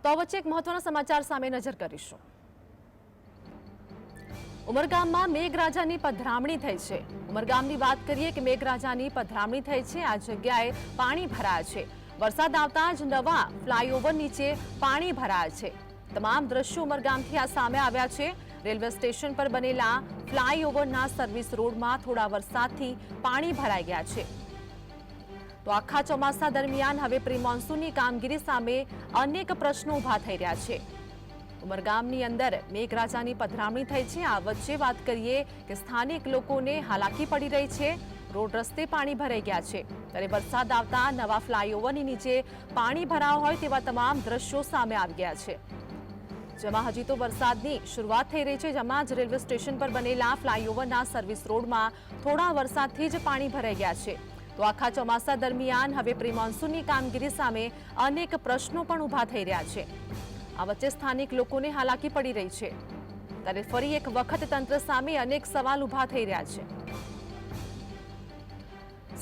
તો વચ્ચે એક મહત્વના સમાચાર સામે નજર કરીશું। ઉમરગામમાં મેઘરાજાની પધરામણી થઈ છે। ઉમરગામની વાત કરીએ કે મેઘરાજાની પધરામણી થઈ છે। આ જગ્યાએ પાણી ભરાયા છે। વરસાદ આવતા જ નવા ફ્લાયઓવર નીચે પાણી ભરાયા છે। તમામ દ્રશ્યો ઉમરગામથી આ સામે આવ્યા છે। રેલવે સ્ટેશન પર બનેલા ફ્લાયઓવરના સર્વિસ રોડમાં થોડા વરસાદથી પાણી ભરાઈ ગયા છે। તો આખા ચોમાસા દરમિયાન હવે પ્રી મોન્સૂનની કામગીરી સામે અનેક પ્રશ્નો ઊભા થઈ રહ્યા છે। ઉમરગામની અંદર મેઘરાજાની પધરામણી થઈ છે। આ વચ્ચે વાત કરીએ કે સ્થાનિક લોકોને હાલાકી પડી રહી છે। રોડ રસ્તે પાણી ભરાઈ ગયા છે। ત્યારે વરસાદ આવતા નવા ફ્લાયઓવરની નીચે પાણી ભરાવા હોય તેવા તમામ દ્રશ્યો સામે આવી ગયા છે। જેમાં હજી તો વરસાદની શરૂઆત થઈ રહી છે। જેમાં જ રેલવે સ્ટેશન પર બનેલા ફ્લાયઓવરના સર્વિસ રોડમાં થોડા વરસાદથી જ પાણી ભરાઈ ગયા છે। તો આખા ચોમાસા દરમિયાન હવે પ્રી મોન્સૂનની કામગીરી સામે અનેક પ્રશ્નો પણ ઊભા થઈ રહ્યા છે। આ વચ્ચે સ્થાનિક લોકોને હાલાકી પડી રહી છે। ત્યારે ફરી એક વખત તંત્ર સામે અનેક સવાલ ઊભા થઈ રહ્યા છે।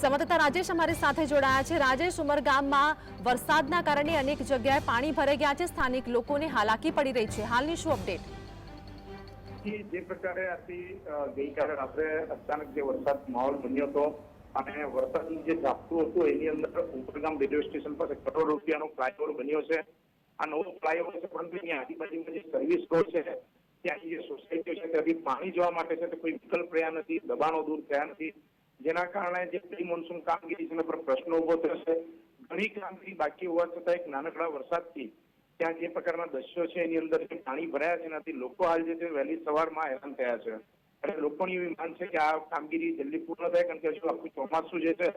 સંવાદદાતા રાજેશ અમારી સાથે જોડાયા છે। રાજેશ, ઉમરગામમાં વરસાદના કારણે અનેક જગ્યાએ પાણી ભરાઈ ગયા છે। સ્થાનિક લોકોને હાલાકી પડી રહી છે। હાલની શું અપડેટ? જે પ્રકારે ગઈકાલે રાત્રે અચાનક જે વરસાદ માહોલ બન્યો હતો અને વરસાદનું જે ઝાપટું હતું એની અંદર ઉમરગામ રેલવે સ્ટેશન પાસે કરોડ રૂપિયાનો ફ્લાયઓવર બન્યો છે। આ નવો ફ્લાયઓવર છે, પરંતુ અહીંયા આજુબાજુમાં જે સર્વિસ રોડ છે ત્યાંની જે સોસાયટીઓ છે ત્યાંથી પાણી જવા માટે છે તો કોઈ વિકલ્પ રહ્યા નથી, દબાણો દૂર થયા નથી, જેના કારણે જે પ્રી મોન્સૂન કામગીરી છે એના પર પ્રશ્નો ઉભો થયો છે। ઘણી કામગીરી બાકી હોવા છતાં એક નાનકડા વરસાદથી ત્યાં જે પ્રકારના દ્રશ્યો છે એની અંદર જે પાણી ભરાયા છે એનાથી લોકો હાલ જે છે વહેલી સવારમાં હેરાન થયા છે। અને લોકોની એવી માંગ છે કે આ કામગીરી જલ્દી પૂર્ણ થાય, કારણ કે હજુ આખું ચોમાસું જે છે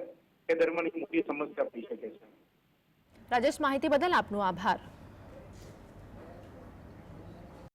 એ દરમિયાન એક મોટી સમસ્યા થઈ શકે છે। રાજેશ, માહિતી બદલ આપનો આભાર।